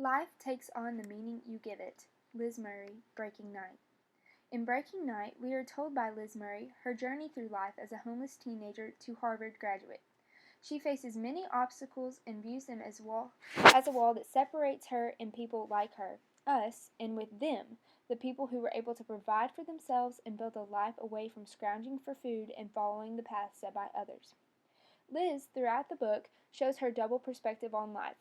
Life takes on the meaning you give it. Liz Murray, Breaking Night. In Breaking Night, we are told by Liz Murray her journey through life as a homeless teenager to Harvard graduate. She faces many obstacles and views them as a wall that separates her and people like her, us, and with them, the people who were able to provide for themselves and build a life away from scrounging for food and following the path set by others. Liz, throughout the book, shows her double perspective on life.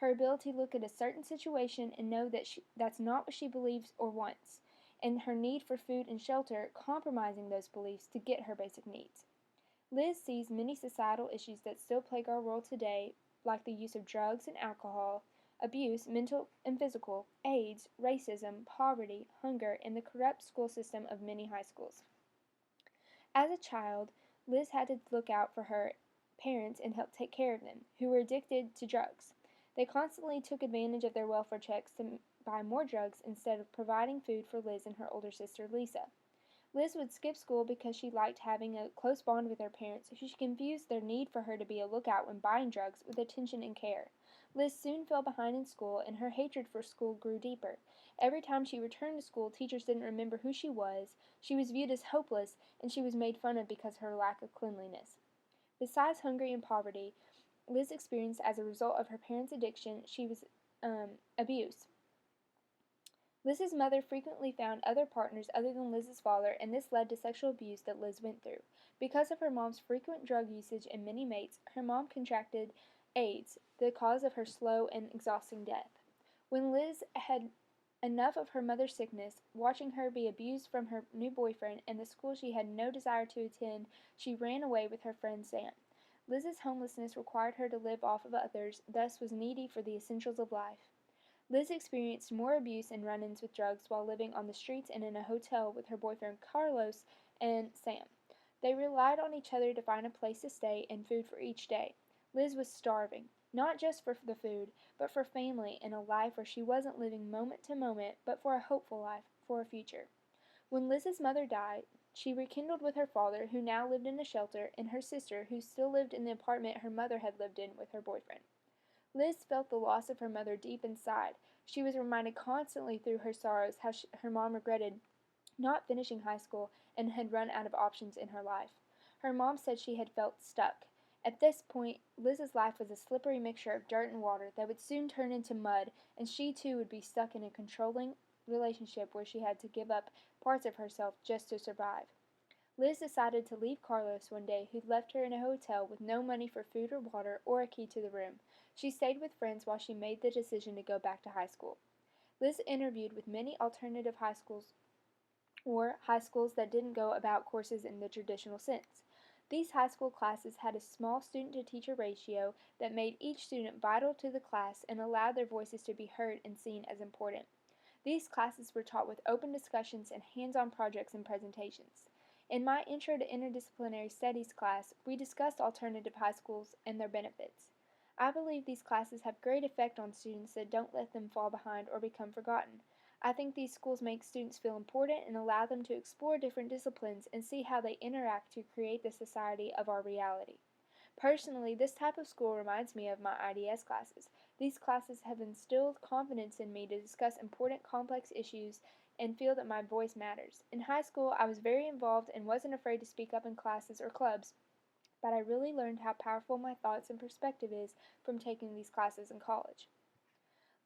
Her ability to look at a certain situation and know that that's not what she believes or wants, and her need for food and shelter compromising those beliefs to get her basic needs. Liz sees many societal issues that still plague our world today, like the use of drugs and alcohol, abuse, mental and physical, AIDS, racism, poverty, hunger, and the corrupt school system of many high schools. As a child, Liz had to look out for her parents and help take care of them, who were addicted to drugs. They constantly took advantage of their welfare checks to buy more drugs instead of providing food for Liz and her older sister Lisa. Liz would skip school because she liked having a close bond with her parents, who she confused their need for her to be a lookout when buying drugs with attention and care. Liz soon fell behind in school, and her hatred for school grew deeper. Every time she returned to school, teachers didn't remember who she was viewed as hopeless, and she was made fun of because of her lack of cleanliness. Besides hunger and poverty, Liz experienced as a result of her parents' addiction, abuse. Liz's mother frequently found other partners other than Liz's father, and this led to sexual abuse that Liz went through. Because of her mom's frequent drug usage and many mates, her mom contracted AIDS, the cause of her slow and exhausting death. When Liz had enough of her mother's sickness, watching her be abused from her new boyfriend and the school she had no desire to attend, she ran away with her friend Sam. Liz's homelessness required her to live off of others, thus was needy for the essentials of life. Liz experienced more abuse and run-ins with drugs while living on the streets and in a hotel with her boyfriend Carlos and Sam. They relied on each other to find a place to stay and food for each day. Liz was starving, not just for the food, but for family and a life where she wasn't living moment to moment, but for a hopeful life, for a future. When Liz's mother died, she rekindled with her father, who now lived in a shelter, and her sister, who still lived in the apartment her mother had lived in with her boyfriend. Liz felt the loss of her mother deep inside. She was reminded constantly through her sorrows how her mom regretted not finishing high school and had run out of options in her life. Her mom said she had felt stuck. At this point, Liz's life was a slippery mixture of dirt and water that would soon turn into mud, and she too would be stuck in a controlling relationship where she had to give up parts of herself just to survive. Liz decided to leave Carlos one day, who left her in a hotel with no money for food or water or a key to the room. She stayed with friends while she made the decision to go back to high school. Liz interviewed with many alternative high schools or high schools that didn't go about courses in the traditional sense. These high school classes had a small student to teacher ratio that made each student vital to the class and allowed their voices to be heard and seen as important. These classes were taught with open discussions and hands-on projects and presentations. In my Intro to Interdisciplinary Studies class, we discussed alternative high schools and their benefits. I believe these classes have great effect on students that don't let them fall behind or become forgotten. I think these schools make students feel important and allow them to explore different disciplines and see how they interact to create the society of our reality. Personally, this type of school reminds me of my IDS classes. These classes have instilled confidence in me to discuss important complex issues and feel that my voice matters. In high school, I was very involved and wasn't afraid to speak up in classes or clubs, but I really learned how powerful my thoughts and perspective is from taking these classes in college.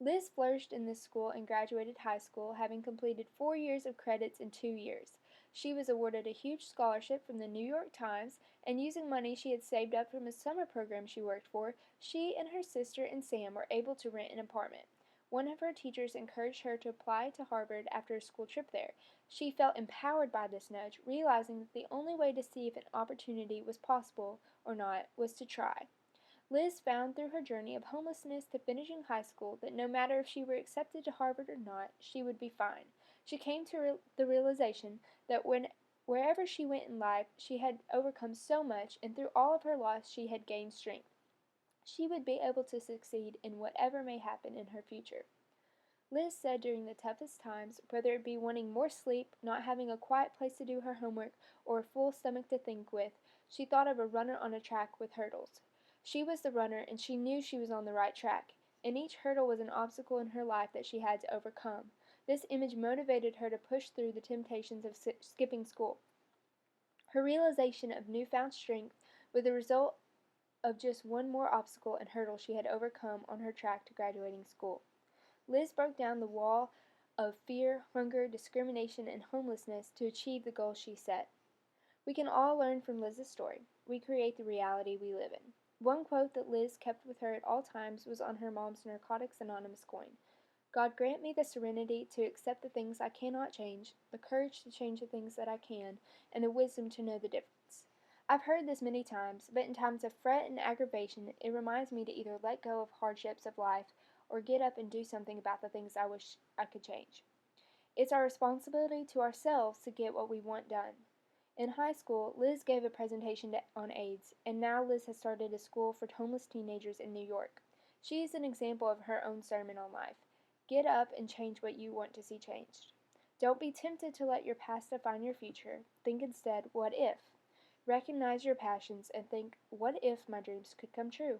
Liz flourished in this school and graduated high school, having completed 4 years of credits in 2 years. She was awarded a huge scholarship from the New York Times, and using money she had saved up from a summer program she worked for, she and her sister and Sam were able to rent an apartment. One of her teachers encouraged her to apply to Harvard after a school trip there. She felt empowered by this nudge, realizing that the only way to see if an opportunity was possible or not was to try. Liz found through her journey of homelessness to finishing high school that no matter if she were accepted to Harvard or not, she would be fine. She came to the realization that wherever she went in life, she had overcome so much, and through all of her loss, she had gained strength. She would be able to succeed in whatever may happen in her future. Liz said during the toughest times, whether it be wanting more sleep, not having a quiet place to do her homework, or a full stomach to think with, she thought of a runner on a track with hurdles. She was the runner, and she knew she was on the right track. and each hurdle was an obstacle in her life that she had to overcome. This image motivated her to push through the temptations of skipping school. Her realization of newfound strength was the result of just one more obstacle and hurdle she had overcome on her track to graduating school. Liz broke down the wall of fear, hunger, discrimination, and homelessness to achieve the goals she set. We can all learn from Liz's story. We create the reality we live in. One quote that Liz kept with her at all times was on her mom's Narcotics Anonymous coin. God grant me the serenity to accept the things I cannot change, the courage to change the things that I can, and the wisdom to know the difference. I've heard this many times, but in times of fret and aggravation, it reminds me to either let go of hardships of life or get up and do something about the things I wish I could change. It's our responsibility to ourselves to get what we want done. In high school, Liz gave a presentation on AIDS, and now Liz has started a school for homeless teenagers in New York. She is an example of her own sermon on life. Get up and change what you want to see changed. Don't be tempted to let your past define your future. Think instead, what if? Recognize your passions and think, what if my dreams could come true?